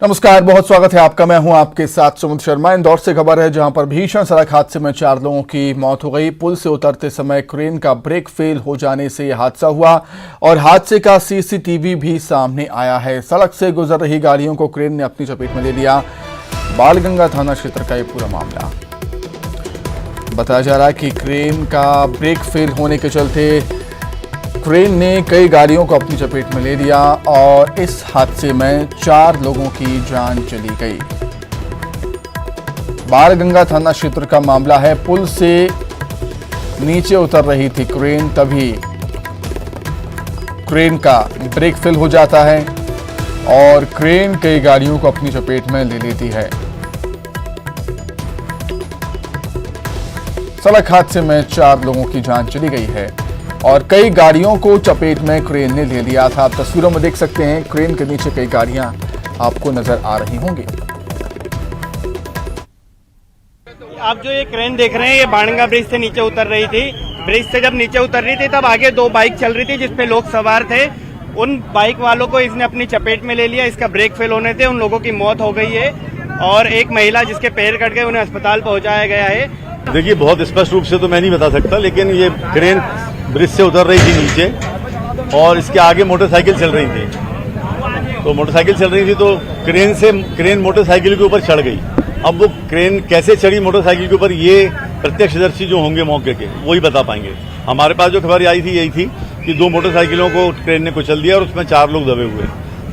नमस्कार, बहुत स्वागत है आपका। मैं हूं आपके साथ सुमित शर्मा। इंदौर से खबर है जहां पर भीषण सड़क हादसे में 4 लोगों की मौत हो गई। पुल से उतरते समय क्रेन का ब्रेक फेल हो जाने से यह हादसा हुआ और हादसे का सीसीटीवी भी सामने आया है। सड़क से गुजर रही गाड़ियों को क्रेन ने अपनी चपेट में ले लिया। बालगंगा थाना क्षेत्र का यह पूरा मामला बताया जा रहा है कि क्रेन का ब्रेक फेल होने के चलते क्रेन ने कई गाड़ियों को अपनी चपेट में ले लिया और इस हादसे में 4 लोगों की जान चली गई। बालगंगा थाना क्षेत्र का मामला है। पुल से नीचे उतर रही थी क्रेन, तभी क्रेन का ब्रेक फेल हो जाता है और क्रेन कई गाड़ियों को अपनी चपेट में ले लेती है। सड़क हादसे में 4 लोगों की जान चली गई है और कई गाड़ियों को चपेट में क्रेन ने ले लिया था। आप तस्वीरों में देख सकते हैं, क्रेन के नीचे कई गाड़ियां आपको नजर आ रही होंगी। आप जो ये क्रेन देख रहे हैं, ये बाणगंगा ब्रिज से नीचे उतर रही थी। ब्रिज से जब नीचे उतर रही थी तब आगे 2 बाइक चल रही थी जिसपे लोग सवार थे। उन बाइक वालों को इसने अपनी चपेट में ले लिया। इसका ब्रेक फेल होने से उन लोगों की मौत हो गई है और एक महिला जिसके पैर कट गए उन्हें अस्पताल पहुंचाया गया है। देखिए, बहुत स्पष्ट रूप से तो मैं नहीं बता सकता, लेकिन ये क्रेन ब्रिज से उतर रही थी नीचे और इसके आगे मोटरसाइकिल चल रही थी। तो मोटरसाइकिल चल रही थी तो क्रेन मोटरसाइकिल के ऊपर चढ़ गई। अब वो क्रेन कैसे चढ़ी मोटरसाइकिल के ऊपर, ये प्रत्यक्षदर्शी जो होंगे मौके के वही बता पाएंगे। हमारे पास जो खबर आई थी यही थी कि 2 मोटरसाइकिलों को ट्रेन ने कुचल दिया और उसमें 4 लोग दबे हुए।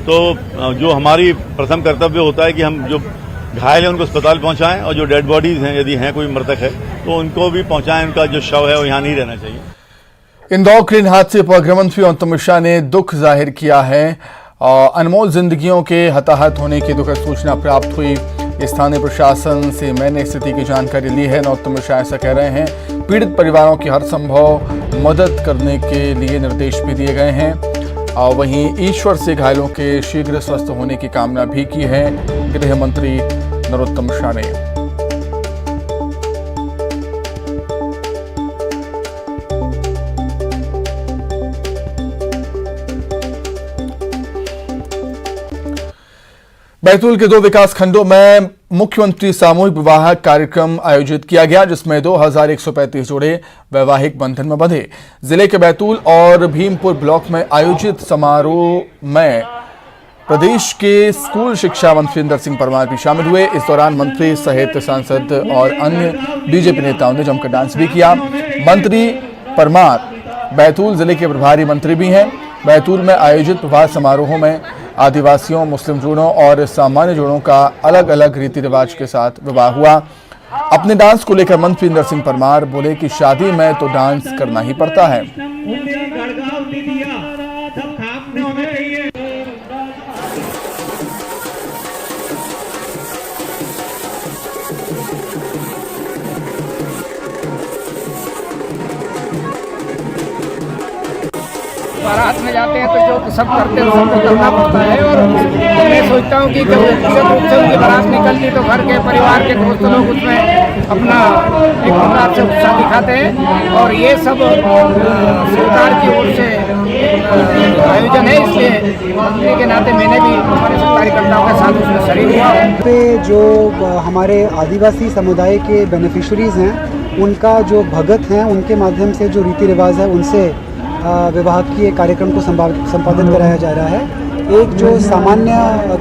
तो जो हमारी प्रथम कर्तव्य होता है कि हम जो घायल है उनको अस्पताल पहुंचाएं और जो डेड बॉडीज हैं, यदि हैं कोई मृतक है तो उनको भी पहुंचाएं। उनका जो शव है वो यहाँ नहीं रहना चाहिए। इंदौर क्रेन हादसे पर गृह मंत्री अमित मिश्रा ने दुख जाहिर किया है। अनमोल जिंदगियों के हताहत होने की दुखद सूचना प्राप्त हुई। स्थानीय प्रशासन से मैंने स्थिति की जानकारी ली है। अमित मिश्रा ऐसा कह रहे हैं। पीड़ित परिवारों की हर संभव मदद करने के लिए निर्देश भी दिए गए हैं और वहीं ईश्वर से घायलों के शीघ्र स्वस्थ होने की कामना भी की है गृह मंत्री नरोत्तम मिश्रा ने। बैतूल के 2 विकास खंडों में मुख्यमंत्री सामूहिक विवाह कार्यक्रम आयोजित किया गया जिसमें 2135 जोड़े वैवाहिक बंधन में बंधे। जिले के बैतूल और भीमपुर ब्लॉक में आयोजित समारोह में प्रदेश के स्कूल शिक्षा मंत्री इंदर सिंह परमार भी शामिल हुए। इस दौरान मंत्री सहित सांसद और अन्य बीजेपी नेताओं ने जमकर डांस भी किया। मंत्री परमार बैतूल जिले के प्रभारी मंत्री भी हैं। बैतूल में आयोजित विवाह समारोहों में आदिवासियों, मुस्लिम जोड़ों और सामान्य जोड़ों का अलग अलग रीति रिवाज के साथ विवाह हुआ। अपने डांस को लेकर मंत्री इंदर सिंह परमार बोले कि शादी में तो डांस करना ही पड़ता है। बारात में जाते हैं तो जो सब करते हैं सबको करना पड़ता है और मैं सोचता हूँ कि जब व्यक्तिगत रूप से उनकी बारात निकलती तो घर के परिवार के दोस्त लोग उसमें अपना एक प्रकार से उत्साह दिखाते हैं और ये सब सरकार की ओर से आयोजन है। इसलिए मंत्री के नाते मैंने भी हमारे सब कार्यकर्ताओं के साथ उसमें शरीक हुआ। पे जो हमारे आदिवासी समुदाय के बेनिफिशरीज हैं उनका जो भगत हैं उनके माध्यम से जो रीति रिवाज है उनसे विवाह के कार्यक्रम को संपादित कराया जा रहा है। एक जो सामान्य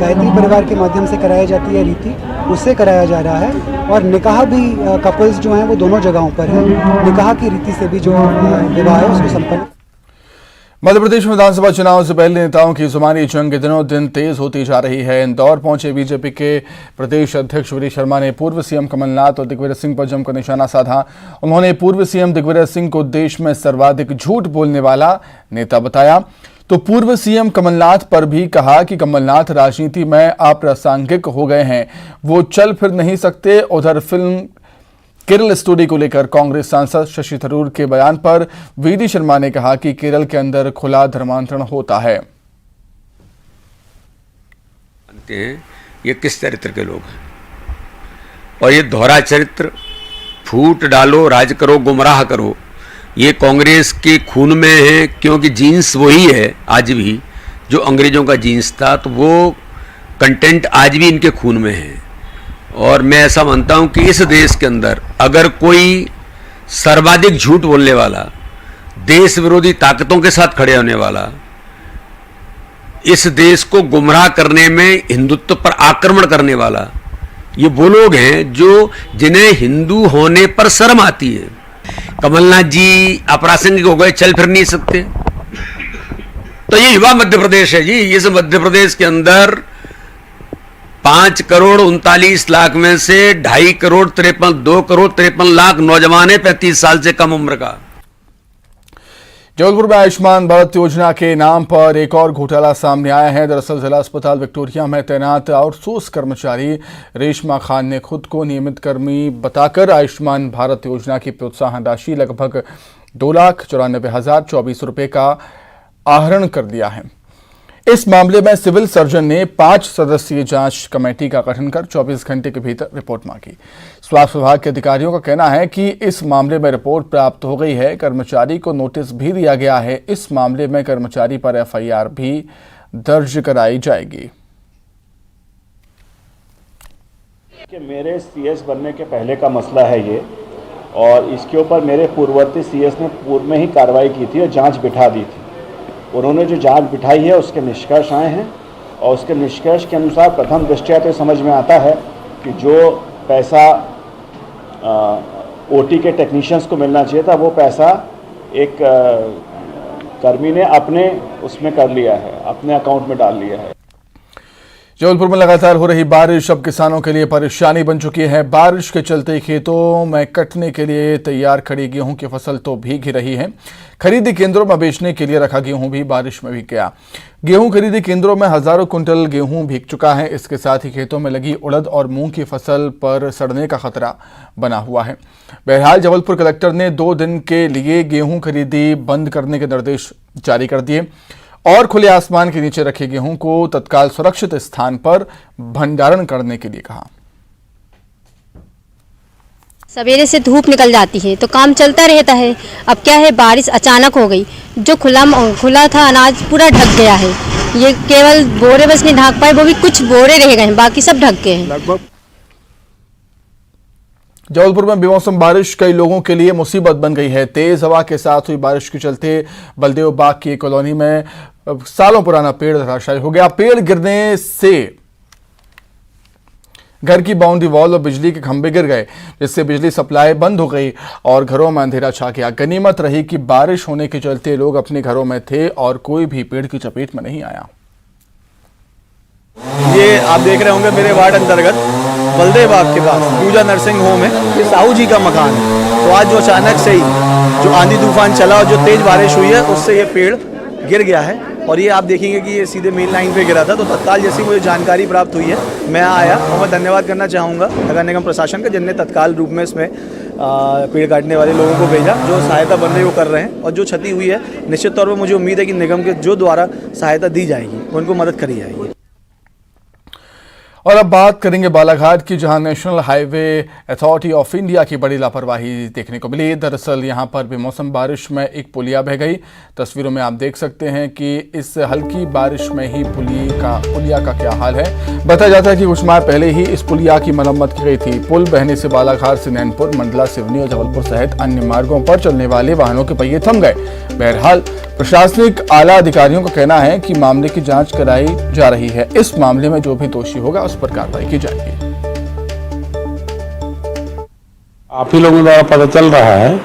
गायत्री परिवार के माध्यम से कराई जाती है रीति, उससे कराया जा रहा है और निकाह भी कपल्स जो हैं वो दोनों जगहों पर है। निकाह की रीति से भी जो विवाह है उसको संपन्न। मध्य प्रदेश में विधानसभा चुनाव से पहले नेताओं की जुबानी जंग दिनों दिन तेज होती जा रही है। इंदौर पहुंचे बीजेपी के प्रदेश अध्यक्ष वीडी शर्मा ने पूर्व सीएम कमलनाथ और दिग्विजय सिंह पर जमकर निशाना साधा। उन्होंने पूर्व सीएम दिग्विजय सिंह को देश में सर्वाधिक झूठ बोलने वाला नेता बताया तो पूर्व सीएम कमलनाथ पर भी कहा कि कमलनाथ राजनीति में अप्रासंगिक हो गए हैं, वो चल फिर नहीं सकते। उधर फिल्म केरल स्टोरी को लेकर कांग्रेस सांसद शशि थरूर के बयान पर वीडी शर्मा ने कहा कि केरल के अंदर खुला धर्मांतरण होता है। ये किस चरित्र के लोग हैं और ये दोहरा चरित्र, फूट डालो, राज करो, गुमराह करो, ये कांग्रेस के खून में है। क्योंकि जीन्स वही है आज भी जो अंग्रेजों का जीन्स था। तो वो कंटेंट आज भी इनके खून में है। और मैं ऐसा मानता हूं कि इस देश के अंदर अगर कोई सर्वाधिक झूठ बोलने वाला, देश विरोधी ताकतों के साथ खड़े होने वाला, इस देश को गुमराह करने में, हिंदुत्व पर आक्रमण करने वाला, ये वो लोग हैं जो जिन्हें हिंदू होने पर शर्म आती है। कमलनाथ जी अप्रासंगिक हो गए, चल फिर नहीं सकते। तो ये युवा मध्य प्रदेश है जी। इस मध्य प्रदेश के अंदर 5,39,00,000 में से 2,53,लाख नौजवान है 35 साल से कम उम्र का। जबलपुर में आयुष्मान भारत योजना के नाम पर एक और घोटाला सामने आया है। दरअसल जिला अस्पताल विक्टोरिया में तैनात आउटसोर्स कर्मचारी रेशमा खान ने खुद को नियमित कर्मी बताकर आयुष्मान भारत योजना की प्रोत्साहन राशि लगभग 2,94,024 रुपए का आहरण कर दिया है। इस मामले में सिविल सर्जन ने 5 सदस्यीय जांच कमेटी का गठन कर 24 घंटे के भीतर रिपोर्ट मांगी। स्वास्थ्य विभाग के अधिकारियों का कहना है कि इस मामले में रिपोर्ट प्राप्त हो गई है। कर्मचारी को नोटिस भी दिया गया है। इस मामले में कर्मचारी पर एफआईआर भी दर्ज कराई जाएगी। कि मेरे सीएस बनने के पहले का मसला है ये, और इसके ऊपर मेरे पूर्ववर्ती सीएस ने पूर्व में ही कार्रवाई की थी और जांच बिठा दी थी। उन्होंने जो जांच बिठाई है उसके निष्कर्ष आए हैं, और उसके निष्कर्ष के अनुसार प्रथम दृष्टया तो समझ में आता है कि जो पैसा ओटी के टेक्नीशियंस को मिलना चाहिए था, वो पैसा एक कर्मी ने अपने उसमें कर लिया है, अपने अकाउंट में डाल लिया है। जबलपुर में लगातार हो रही बारिश अब किसानों के लिए परेशानी बन चुकी है। बारिश के चलते खेतों में कटने के लिए तैयार खड़ी गेहूं की फसल तो भीग ही रही है। खरीदी केंद्रों में बेचने के लिए रखा गेहूं भी बारिश में भीग गया। गेहूं खरीदी केंद्रों में हजारों कुंटल गेहूं भीग चुका है। इसके साथ ही खेतों में लगी उड़द और मूंग की फसल पर सड़ने का खतरा बना हुआ है। बहरहाल जबलपुर कलेक्टर ने 2 दिन के लिए गेहूं खरीदी बंद करने के निर्देश जारी कर दिए और खुले आसमान के नीचे रखे गेहूं को तत्काल सुरक्षित स्थान पर भंडारण करने के लिए कहा। सवेरे से धूप निकल जाती है तो काम चलता रहता है। अब क्या है, बारिश अचानक हो गई, जो खुला था अनाज पूरा ढक गया है। ये केवल बोरे बस नहीं ढक पाए, वो भी कुछ बोरे रह गए हैं, बाकी सब ढक गए हैं। लगभग जबलपुर में बेमौसम बारिश कई लोगों के लिए मुसीबत बन गई है। तेज हवा के साथ हुई बारिश के चलते बलदेव बाग की कॉलोनी में सालों पुराना पेड़ धराशायी हो गया। पेड़ गिरने से घर की बाउंड्री वॉल और बिजली के खंभे गिर गए, जिससे बिजली सप्लाई बंद हो गई और घरों में अंधेरा छा गया। गनीमत रही कि बारिश होने के चलते लोग अपने घरों में थे और कोई भी पेड़ की चपेट में नहीं आया। ये आप देख रहे होंगे मेरे वार्ड अंतर्गत बलदेव बाग के पास पूजा नर्सिंग होम है, ये साहू जी का मकान है। तो आज जो अचानक से ही जो आंधी तूफान चला और जो तेज बारिश हुई है उससे ये पेड़ गिर गया है। और ये आप देखेंगे कि ये सीधे मेन लाइन पे गिरा था। तो तत्काल जैसी मुझे जानकारी प्राप्त हुई है मैं आया, और मैं धन्यवाद करना चाहूँगा नगर निगम प्रशासन का, जिनने तत्काल रूप में इसमें पेड़ काटने वाले लोगों को भेजा, जो सहायता बन रही वो कर रहे हैं। और जो क्षति हुई है निश्चित तौर पर मुझे उम्मीद है कि निगम के जो द्वारा सहायता दी जाएगी उनको मदद करी जाएगी। और अब बात करेंगे बालाघाट की, जहां national highway authority of India की बड़ी लापरवाही देखने को मिली। दरअसल यहां पर बेमौसम बारिश में एक पुलिया बह गई। तस्वीरों में आप देख सकते हैं कि इस हल्की बारिश में ही पुलिया का क्या हाल है। बताया जाता है कि कुछ माह पहले ही इस पुलिया की मरम्मत की गई थी। पुल बहने से बालाघाट से नैनपुर, मंडला, सिवनी और जबलपुर सहित अन्य मार्गों पर चलने वाले वाहनों के पहिए थम गए। बहरहाल प्रशासनिक आला अधिकारियों का कहना है कि मामले की जांच कराई जा रही है। इस मामले में जो भी दोषी होगा उस पर कार्रवाई की जाएगी। आप ही लोगों द्वारा पता चल रहा है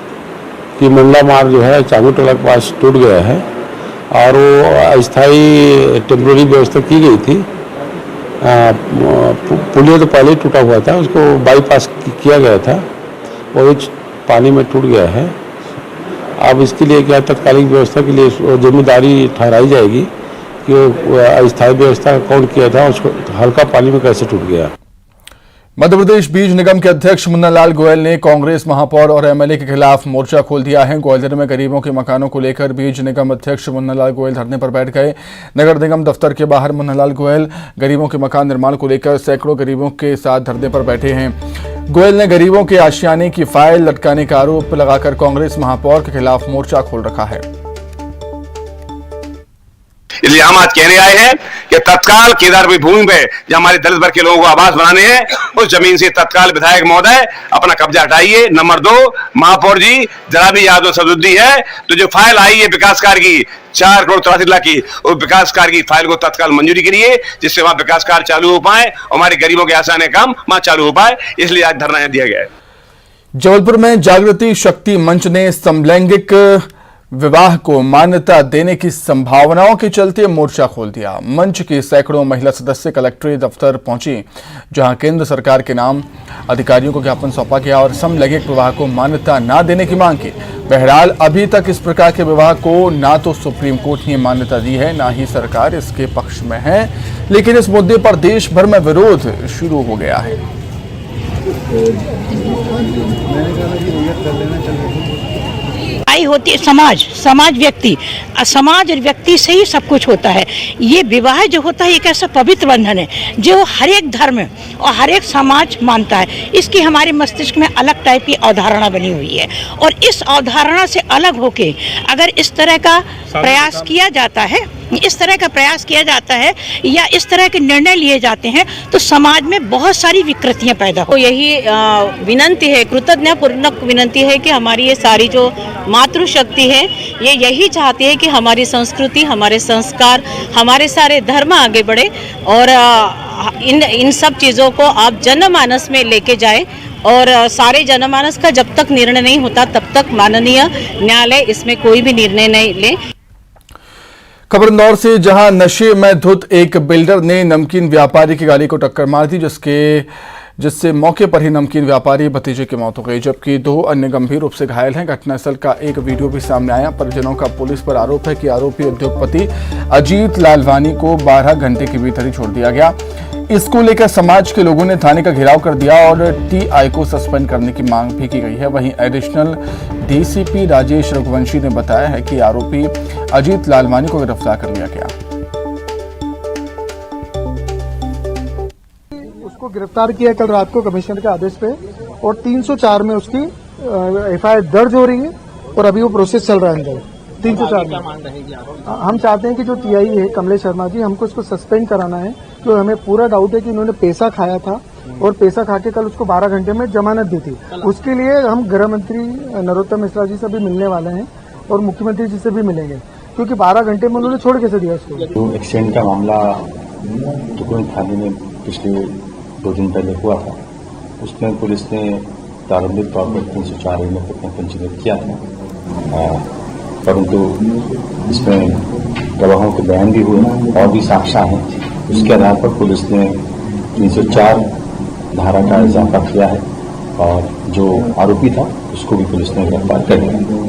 कि मंडला मार्ग जो है चाबूटोला के पास टूट गया है और वो अस्थायी टेम्पररी व्यवस्था की गई थी। पुलिया तो पहले ही टूटा हुआ था, उसको बाईपास किया गया था, वो पानी में टूट गया है। अब इसके लिए क्या तत्कालिक व्यवस्था के लिए जिम्मेदारी ठहराई जाएगी कि वो अस्थायी व्यवस्था कौन किया था, उसको हल्का पानी में कैसे टूट गया। मध्य प्रदेश बीज निगम के अध्यक्ष मुन्नालाल गोयल ने कांग्रेस महापौर और एमएलए के खिलाफ मोर्चा खोल दिया है। ग्वालियर में गरीबों के मकानों को लेकर बीज निगम अध्यक्ष मुन्नालाल गोयल धरने पर बैठ गए। नगर निगम दफ्तर के बाहर मुन्नालाल गोयल गरीबों के मकान निर्माण को लेकर सैकड़ों गरीबों के साथ धरने पर बैठे हैं। गोयल ने गरीबों के आशियाने की फाइल लटकाने का आरोप लगाकर कांग्रेस महापौर के खिलाफ मोर्चा खोल रखा है। इसलिए हम आज कहने आए हैं कि तत्काल केदारपुर भूमि पे जो हमारे दलित वर्ग के लोगों को आवास बनाने हैं, उस जमीन से तत्काल विधायक महोदय अपना कब्जा हटाइए। नंबर 2, महापौर जी जरा भी याद सदुद्दी है तो जो फाइल आई है विकास कार्य की 4 करोड़ 83 लाख की, उस विकास कार्य की फाइल को तत्काल मंजूरी करिए, जिससे वहां विकास कार्य चालू हो पाए, हमारे गरीबों के आसान काम वहां चालू हो पाए। इसलिए आज धरना दिया गया है। जबलपुर में जागृति शक्ति मंच ने समलैंगिक विवाह को मान्यता देने की संभावनाओं के चलते मोर्चा खोल दिया। मंच की सैकड़ों महिला सदस्य कलेक्ट्रेट दफ्तर पहुंची, जहां केंद्र सरकार के नाम अधिकारियों को ज्ञापन सौंपा गया और समलैंगिक विवाह को मान्यता न देने की मांग की। बहरहाल अभी तक इस प्रकार के विवाह को ना तो सुप्रीम कोर्ट ने मान्यता दी है, ना ही सरकार इसके पक्ष में है, लेकिन इस मुद्दे पर देश भर में विरोध शुरू हो गया है। होती है समाज व्यक्ति, समाज और व्यक्ति से ही सब कुछ होता है। ये विवाह जो होता है एक ऐसा पवित्र बंधन है जो हर एक धर्म और हर एक समाज मानता है। इसकी हमारे मस्तिष्क में अलग टाइप की अवधारणा बनी हुई है, और इस अवधारणा से अलग होके अगर इस तरह का प्रयास किया जाता है, या इस तरह के निर्णय लिए जाते हैं, तो समाज में बहुत सारी विकृतियां पैदा हो। यही विनंती है, कृतज्ञतापूर्वक विनंती है कि हमारी ये सारी जो मातृशक्ति है ये यही चाहती है कि हमारी संस्कृति, हमारे संस्कार, हमारे सारे धर्म आगे बढ़े, और इन सब चीज़ों को आप जनमानस में लेके जाए, और सारे जनमानस का जब तक निर्णय नहीं होता तब तक माननीय न्यायालय इसमें कोई भी निर्णय नहीं ले। खबर इंदौर से, जहां नशे में धुत एक बिल्डर ने नमकीन व्यापारी की गाड़ी को टक्कर मार दी, जिससे मौके पर ही नमकीन व्यापारी भतीजे की मौत हो गई, जबकि 2 अन्य गंभीर रूप से घायल हैं। घटनास्थल का एक वीडियो भी सामने आया। परिजनों का पुलिस पर आरोप है कि आरोपी उद्योगपति अजीत लालवानी को 12 घंटे के भीतर ही छोड़ दिया गया। इसको लेकर समाज के लोगों ने थाने का घेराव कर दिया और टीआई को सस्पेंड करने की मांग भी की गई है। वहीं एडिशनल डीसीपी राजेश रघुवंशी ने बताया है कि आरोपी अजीत लालवानी को गिरफ्तार कर लिया गया। उसको गिरफ्तार किया कल रात को कमिश्नर के आदेश पे, और 304 में उसकी एफआईआर दर्ज हो रही है, और अभी वो प्रोसेस चल रहा है अंदर 304 में। हम चाहते हैं कि जो टीआई है कमलेश शर्मा जी, हमको इसको सस्पेंड कराना है, तो हमें पूरा डाउट है कि इन्होंने पैसा खाया था, और पैसा खा के कल उसको 12 घंटे में जमानत दी थी। उसके लिए हम गृह मंत्री नरोत्तम मिश्रा जी से भी मिलने वाले हैं, और मुख्यमंत्री जी से भी मिलेंगे, क्योंकि 12 घंटे में उन्होंने छोड़ कैसे दिया उसको। एक्सीडेंट का मामला टुकड़ी थाने में पिछले 2 दिन पहले हुआ था। उसमें पुलिस ने प्रारंभिक तौर पर 304 में पंजीकृत किया था, परंतु इसमें गवाहों के बयान भी हुए और भी साक्ष्य हैं। उसके आधार पर पुलिस ने 304 धारा का इजाफा किया है, और जो आरोपी था उसको भी पुलिस ने गिरफ्तार कर लिया।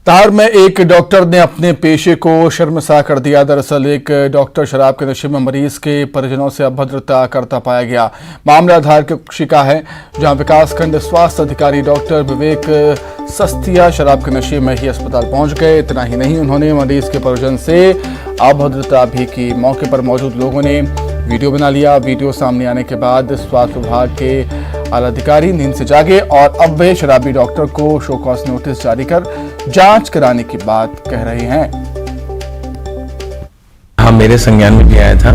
तार में एक डॉक्टर ने अपने पेशे को शर्मसार कर दिया। दरअसल एक डॉक्टर शराब के नशे में मरीज के परिजनों से अभद्रता करता पाया गया। मामला धार के शिका है, जहां विकासखंड स्वास्थ्य अधिकारी डॉक्टर विवेक सस्तिया शराब के नशे में ही अस्पताल पहुंच गए। इतना ही नहीं, उन्होंने मरीज के परिजन से अभद्रता भी की। मौके पर मौजूद लोगों ने वीडियो बना लिया। वीडियो सामने आने के बाद स्वास्थ्य विभाग के आला अधिकारी नींद से जागे और अब वे शराबी डॉक्टर को शो कॉज नोटिस जारी कर जांच कराने की बात कह रहे हैं। हाँ, मेरे संज्ञान में भी आया था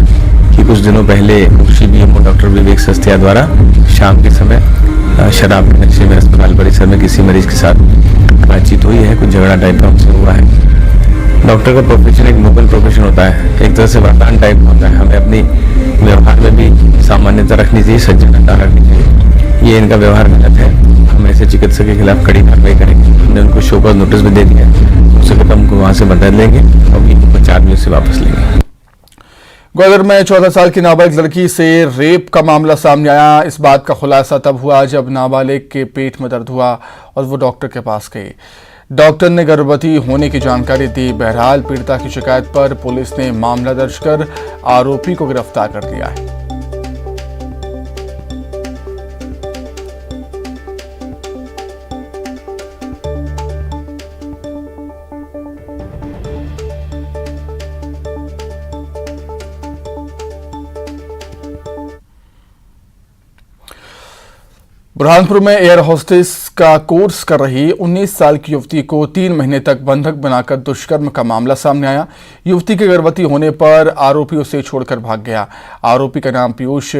कि कुछ दिनों पहले बीएमओ डॉक्टर विवेक सस्तिया द्वारा शाम के समय शराब के नशे में अस्पताल परिसर में किसी मरीज के साथ बातचीत हुई है, कुछ झगड़ा टाइप का उनसे हुआ है। डॉक्टर का प्रोफेशन एक नोबल प्रोफेशन होता है, एक तरह से वरदान टाइप का होता है। हमें अपनी व्यवहार में भी सामान्यता रखनी चाहिए, सज्जनता रखनी चाहिए। ये इनका व्यवहार गलत है, हम ऐसे चिकित्सक के खिलाफ कड़ी कार्रवाई करेंगे। हमने उनको शो कॉज नोटिस भी दे दिया है, उससे हम वहाँ से बदल लेंगे और 4 दिन से वापस लेंगे। ग्वालियर में 14 साल की नाबालिग लड़की से रेप का मामला सामने आया। इस बात का खुलासा तब हुआ जब नाबालिग के पेट में दर्द हुआ और वो डॉक्टर के पास गई। डॉक्टर ने गर्भवती होने की जानकारी दी। बहरहाल पीड़िता की शिकायत पर पुलिस ने मामला दर्ज कर आरोपी को गिरफ्तार कर लिया है। बुरहानपुर में एयर होस्टेस का कोर्स कर रही 19 साल की युवती को 3 महीने तक बंधक बनाकर दुष्कर्म का मामला सामने आया। युवती के गर्भवती होने पर आरोपी उसे छोड़कर भाग गया। आरोपी का नाम पीयूष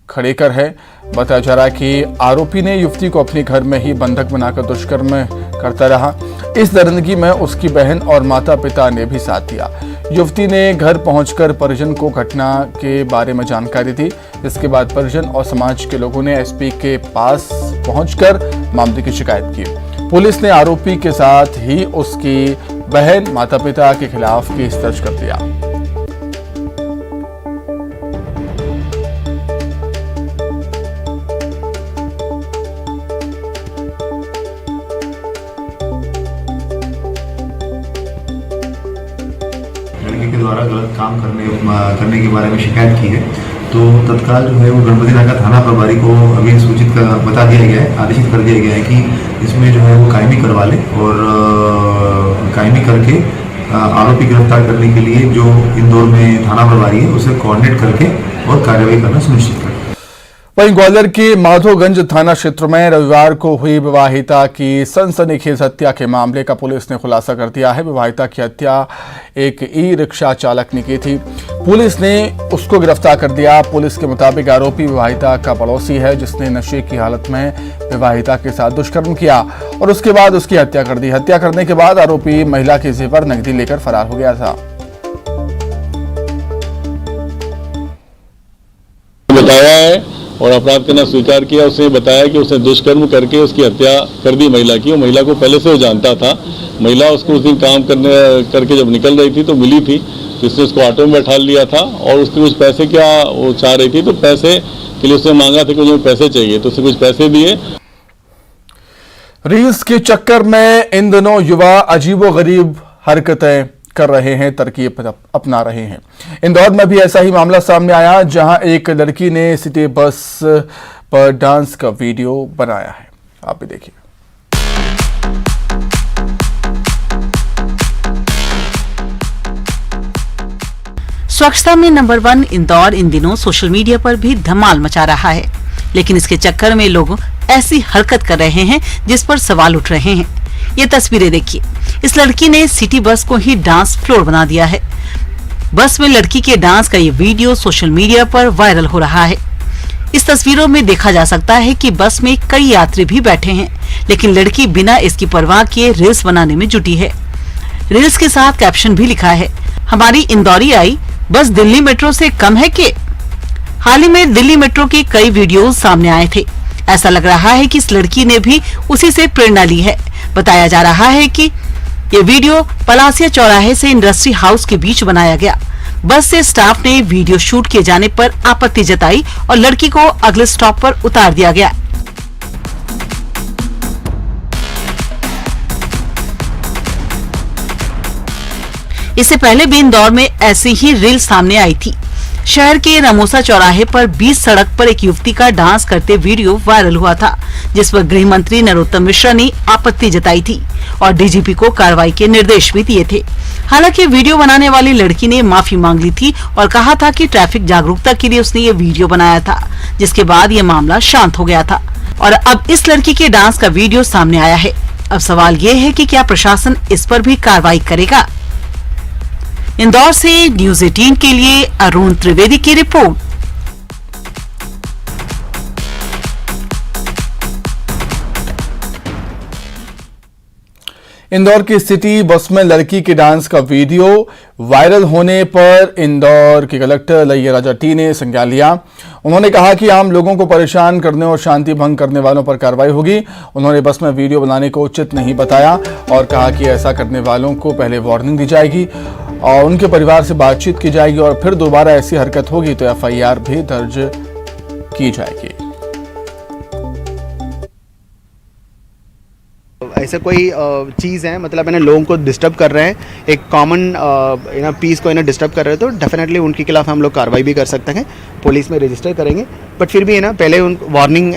खड़ेकर है। बताया जा रहा है कि आरोपी ने युवती को अपने घर में ही बंधक बनाकर दुष्कर्म करता रहा। इस दरिंदगी में उसकी बहन और माता पिता ने भी साथ दिया। युवती ने घर पहुंचकर परिजन को घटना के बारे में जानकारी दी। इसके बाद परिजन और समाज के लोगों ने एसपी के पास पहुंचकर मामले की शिकायत की। पुलिस ने आरोपी के साथ ही उसकी बहन माता पिता के खिलाफ केस दर्ज कर दिया। लड़के के द्वारा गलत काम करने के बारे में शिकायत की है, तो तत्काल जो है वो गणपति नगर थाना प्रभारी को अभी सूचित बता दिया गया है, आदेशित कर दिया गया है कि इसमें जो है वो कायमी करवा ले और कायमी करके आरोपी गिरफ्तार करने के लिए जो इंदौर में थाना प्रभारी है उसे कोऑर्डिनेट करके और कार्रवाई करना सुनिश्चित करें। वहीं ग्वालियर के माधोगंज थाना क्षेत्र में रविवार को हुई विवाहिता की सनसनीखेज हत्या के मामले का पुलिस ने खुलासा कर दिया है। विवाहिता की हत्या एक ई रिक्शा चालक ने की थी। पुलिस ने उसको गिरफ्तार कर दिया। पुलिस के मुताबिक आरोपी विवाहिता का पड़ोसी है, जिसने नशे की हालत में विवाहिता के साथ दुष्कर्म किया और उसके बाद उसकी हत्या कर दी। हत्या करने के बाद आरोपी महिला के जेवर नकदी लेकर फरार हो गया था। बताया है और अपराध करना स्वीकार किया। उसने बताया कि उसने दुष्कर्म करके उसकी हत्या कर दी महिला की। वो महिला को पहले से वो जानता था। महिला उसको उस दिन काम करके जब निकल रही थी तो मिली थी, तो इसने उसको ऑटो में बैठा लिया था और उसके कुछ पैसे क्या वो चाह रही थी, तो पैसे के लिए उसने मांगा था कि मुझे पैसे चाहिए, तो उसने कुछ पैसे दिए। रील्स के चक्कर में इन दिनों युवा अजीबोगरीब हरकतें कर रहे हैं, तरकीब अपना रहे हैं। इंदौर में भी ऐसा ही मामला सामने आया, जहां एक लड़की ने सिटी बस पर डांस का वीडियो बनाया है। आप भी देखिए। स्वच्छता में नंबर 1 इंदौर इन दिनों सोशल मीडिया पर भी धमाल मचा रहा है, लेकिन इसके चक्कर में लोग ऐसी हरकत कर रहे हैं जिस पर सवाल उठ रहे हैं। ये तस्वीरें देखिए। इस लड़की ने सिटी बस को ही डांस फ्लोर बना दिया है। बस में लड़की के डांस का ये वीडियो सोशल मीडिया पर वायरल हो रहा है। इस तस्वीरों में देखा जा सकता है कि बस में कई यात्री भी बैठे हैं, लेकिन लड़की बिना इसकी परवाह किए रील्स बनाने में जुटी है। रील्स के साथ कैप्शन भी लिखा है, हमारी इंदौरी आई बस दिल्ली मेट्रो से कम है कि। हाल ही में दिल्ली मेट्रो के कई वीडियो सामने आए थे। ऐसा लग रहा है कि इस लड़की ने भी उसी से प्रेरणा ली है। बताया जा रहा है कि ये वीडियो पलासिया चौराहे से इंडस्ट्री हाउस के बीच बनाया गया। बस से स्टाफ ने वीडियो शूट किए जाने पर आपत्ति जताई और लड़की को अगले स्टॉप पर उतार दिया गया। इससे पहले भी इंदौर में ऐसी ही रील सामने आई थी। शहर के रमोसा चौराहे पर 20 सड़क पर एक युवती का डांस करते वीडियो वायरल हुआ था, जिस पर गृह मंत्री नरोत्तम मिश्रा ने आपत्ति जताई थी और डीजीपी को कार्रवाई के निर्देश भी दिए थे। हालांकि वीडियो बनाने वाली लड़की ने माफी मांग ली थी और कहा था कि ट्रैफिक जागरूकता के लिए उसने ये वीडियो बनाया था, जिसके बाद ये मामला शांत हो गया था और अब इस लड़की के डांस का वीडियो सामने आया है। अब सवाल ये है कि क्या प्रशासन इस पर भी कार्रवाई करेगा। इंदौर से न्यूज़ 18 के लिए अरुण त्रिवेदी की रिपोर्ट। इंदौर की सिटी बस में लड़की के डांस का वीडियो वायरल होने पर इंदौर के कलेक्टर लैया राजा टी ने संज्ञान लिया। उन्होंने कहा कि आम लोगों को परेशान करने और शांति भंग करने वालों पर कार्रवाई होगी। उन्होंने बस में वीडियो बनाने को उचित नहीं बताया और कहा कि ऐसा करने वालों को पहले वार्निंग दी जाएगी और उनके परिवार से बातचीत की जाएगी और फिर दोबारा ऐसी हरकत होगी तो एफआईआर भी दर्ज की जाएगी। ऐसा कोई चीज़ है, मतलब लोगों को डिस्टर्ब कर रहे हैं, एक कॉमन पीस को डिस्टर्ब कर रहे हैं, तो डेफिनेटली उनके खिलाफ हम लोग कार्रवाई भी कर सकते हैं, पुलिस में रजिस्टर करेंगे। बट फिर भी पहले उन वार्निंग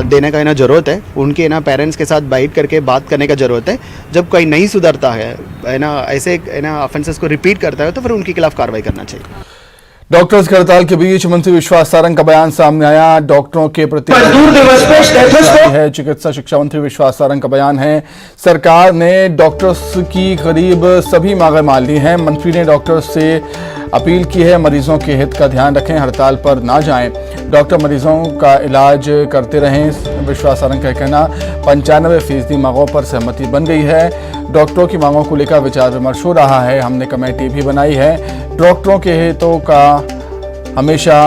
देने का ज़रूरत है, उनके पेरेंट्स के साथ बैठ करके बात करने का ज़रूरत है। जब कोई नहीं सुधरता है ऐसे ऑफेंसेस को रिपीट करता है तो फिर उनके खिलाफ कार्रवाई करना चाहिए। डॉक्टर्स की हड़ताल के बीच मंत्री विश्वास सारंग का बयान सामने आया। डॉक्टरों के प्रति है चिकित्सा शिक्षा मंत्री विश्वास सारंग का बयान है। सरकार ने डॉक्टर्स की करीब सभी मांगें मान ली हैं। मंत्री ने डॉक्टर्स से अपील की है, मरीजों के हित का ध्यान रखें, हड़ताल पर ना जाएं, डॉक्टर मरीजों का इलाज करते रहें। विश्वास सारंग का कहना 95% मांगों पर सहमति बन गई है। डॉक्टरों की मांगों को लेकर विचार विमर्श हो रहा है। हमने कमेटी भी बनाई है। डॉक्टरों के हितों का हमेशा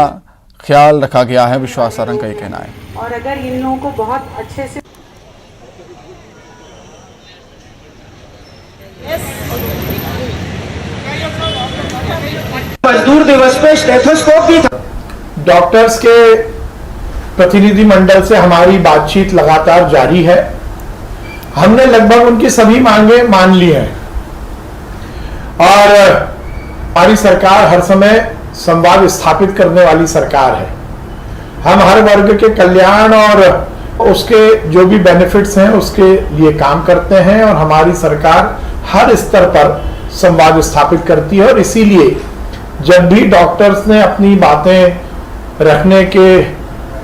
ख्याल रखा गया है, विश्वास सारंग का ये कहना है। और अगर इन लोगों को बहुत अच्छे से मजदूर दिवस पे स्टेथोस्कोप भी था। डॉक्टर्स के प्रतिनिधि मंडल से हमारी बातचीत लगातार जारी है। हमने लगभग उनकी सभी मांगे मान ली हैं और हमारी सरकार हर समय संवाद स्थापित करने वाली सरकार है। हम हर वर्ग के कल्याण और उसके जो भी बेनिफिट्स हैं उसके लिए काम करते हैं और हमारी सरकार हर स्तर पर संवाद स्थापित करती है। और इसीलिए जब भी डॉक्टर्स ने अपनी बातें रखने के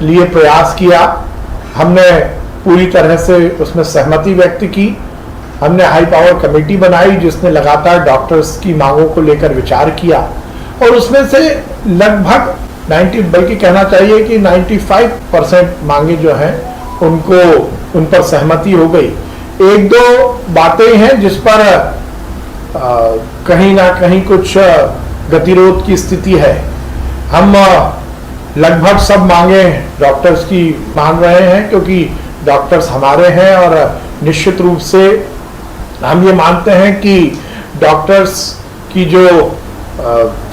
लिए प्रयास किया, हमने पूरी तरह से उसमें सहमति व्यक्त की। हमने हाई पावर कमेटी बनाई जिसने लगातार डॉक्टर्स की मांगों को लेकर विचार किया और उसमें से लगभग 90 बल्कि कहना चाहिए कि 95% मांगे जो हैं उन पर सहमति हो गई। एक दो बातें हैं जिस पर कहीं ना कहीं कुछ गतिरोध की स्थिति है। हम लगभग सब मांगे डॉक्टर्स की मान रहे हैं क्योंकि डॉक्टर्स हमारे हैं और निश्चित रूप से हम ये मानते हैं कि डॉक्टर्स की जो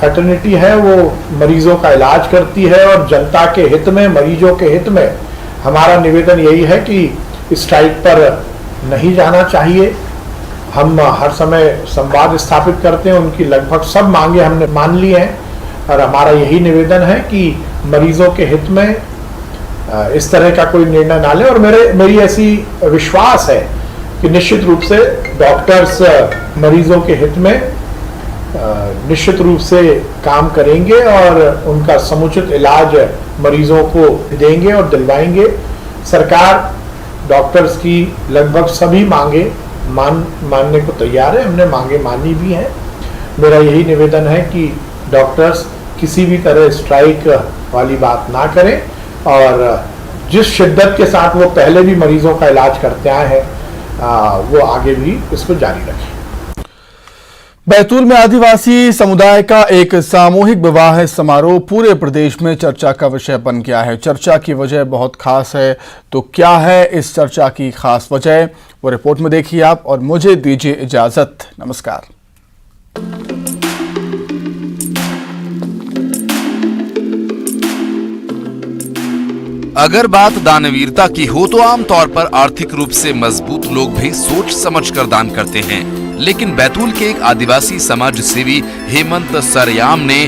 फैटर्निटी है वो मरीजों का इलाज करती है और जनता के हित में, मरीजों के हित में हमारा निवेदन यही है कि स्ट्राइक पर नहीं जाना चाहिए। हम हर समय संवाद स्थापित करते हैं। उनकी लगभग सब मांगे हमने मान ली हैं और हमारा यही निवेदन है कि मरीजों के हित में इस तरह का कोई निर्णय ना ले। और मेरी ऐसी विश्वास है कि निश्चित रूप से डॉक्टर्स मरीजों के हित में निश्चित रूप से काम करेंगे और उनका समुचित इलाज मरीजों को देंगे और दिलवाएंगे। सरकार डॉक्टर्स की लगभग सभी मांगे मानने को तैयार है। हमने मांगे मानी भी हैं। मेरा यही निवेदन है कि डॉक्टर्स किसी भी तरह स्ट्राइक वाली बात ना करें और जिस शिद्दत के साथ वो पहले भी मरीजों का इलाज करते आए हैं वो आगे भी इसको जारी रखें। बैतूल में आदिवासी समुदाय का एक सामूहिक विवाह समारोह पूरे प्रदेश में चर्चा का विषय बन गया है। चर्चा की वजह बहुत खास है, तो क्या है इस चर्चा की खास वजह, वो रिपोर्ट में देखिए आप और मुझे दीजिए इजाजत। नमस्कार। अगर बात दानवीरता की हो तो आमतौर पर आर्थिक रूप से मजबूत लोग भी सोच समझकर दान करते हैं, लेकिन बैतूल के एक आदिवासी समाज सेवी हेमंत सरयाम ने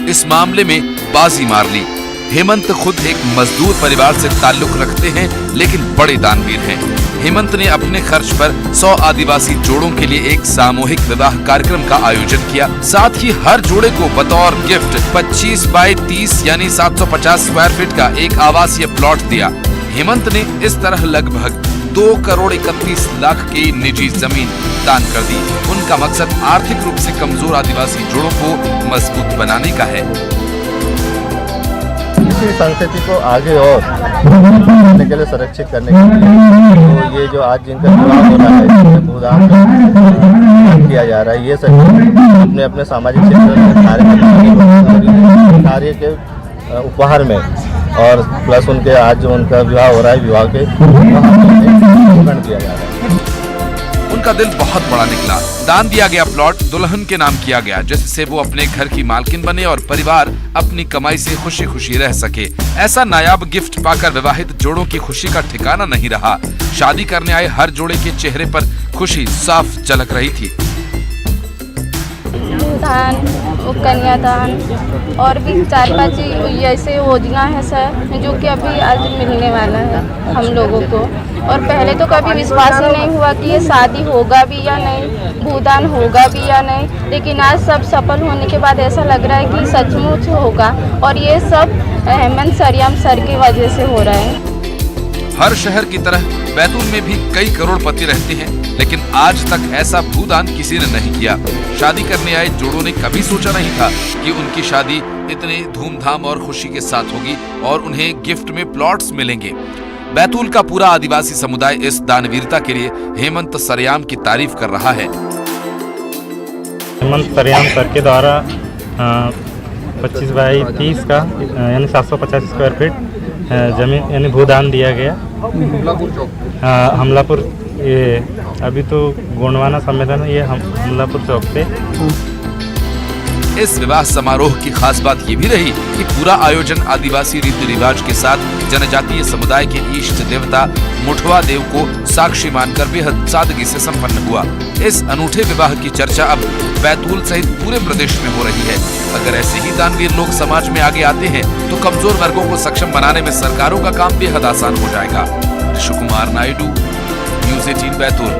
इस मामले में बाजी मार ली। हेमंत खुद एक मजदूर परिवार से ताल्लुक रखते हैं, लेकिन बड़े दानवीर हैं। हेमंत ने अपने खर्च पर 100 आदिवासी जोड़ों के लिए एक सामूहिक विवाह कार्यक्रम का आयोजन किया। साथ ही हर जोड़े को बतौर गिफ्ट 25 बाय 30 यानी 750 स्क्वायर फीट का एक आवासीय प्लॉट दिया। हेमंत ने इस तरह लगभग 2 करोड़ 31 लाख की निजी जमीन दान कर दी। उनका मकसद आर्थिक रूप से कमजोर आदिवासी जोड़ों को मजबूत बनाने का है। इसी संस्कृति को आगे और करने के लिए, संरक्षित करने के लिए तो ये जो आज जिनका विवाह हो रहा है इसमें भूदान किया जा रहा है। ये सब अपने अपने सामाजिक क्षेत्र में कार्य के उपहार में और प्लस उनके आज जो उनका विवाह हो रहा है विवाह के किया जा रहा है। उनका दिल बहुत बड़ा निकला। दान दिया गया प्लॉट दुल्हन के नाम किया गया, जिससे वो अपने घर की मालकिन बने और परिवार अपनी कमाई से खुशी खुशी रह सके। ऐसा नायाब गिफ्ट पाकर विवाहित जोड़ों की खुशी का ठिकाना नहीं रहा। शादी करने आए हर जोड़े के चेहरे पर खुशी साफ झलक रही थी। दान कन्यादान और भी 4-5 ऐसे योजना है सर जो कि अभी आज मिलने वाला है हम लोगों को। और पहले तो कभी विश्वास ही नहीं हुआ कि ये शादी होगा भी या नहीं, भूदान होगा भी या नहीं, लेकिन आज सब सफल होने के बाद ऐसा लग रहा है कि सचमुच होगा और ये सब हेमंत सरयाम सर की वजह से हो रहा है। हर शहर की तरह बैतूल में भी कई करोड़पति रहते हैं, लेकिन आज तक ऐसा भूदान किसी ने नहीं किया। शादी करने आए जोड़ों ने कभी सोचा नहीं था कि उनकी शादी इतने धूमधाम और खुशी के साथ होगी और उन्हें गिफ्ट में प्लॉट्स मिलेंगे। बैतूल का पूरा आदिवासी समुदाय इस दानवीरता के लिए हेमंत सरयाम की तारीफ कर रहा है। हेमंत सरयाम सर के द्वारा 25 बाई 30 का यानी 750 स्क्वायर फीट जमीन यानी भूदान दिया गया। हमलापुर, ये अभी तो गोंडवाना सम्मेलन है, ये हमलापुर चौक पे। इस विवाह समारोह की खास बात ये भी रही कि पूरा आयोजन आदिवासी रीति रिवाज के साथ जनजातीय समुदाय के इष्ट देवता मुठवा देव को साक्षी मानकर बेहद सादगी से संपन्न हुआ। इस अनूठे विवाह की चर्चा अब बैतूल सहित पूरे प्रदेश में हो रही है। अगर ऐसे ही दानवीर लोग समाज में आगे आते हैं तो कमजोर वर्गों को सक्षम बनाने में सरकारों का काम बेहद आसान हो जाएगा। ऋषि कुमार नायडू, न्यूज़ 18 बैतूल।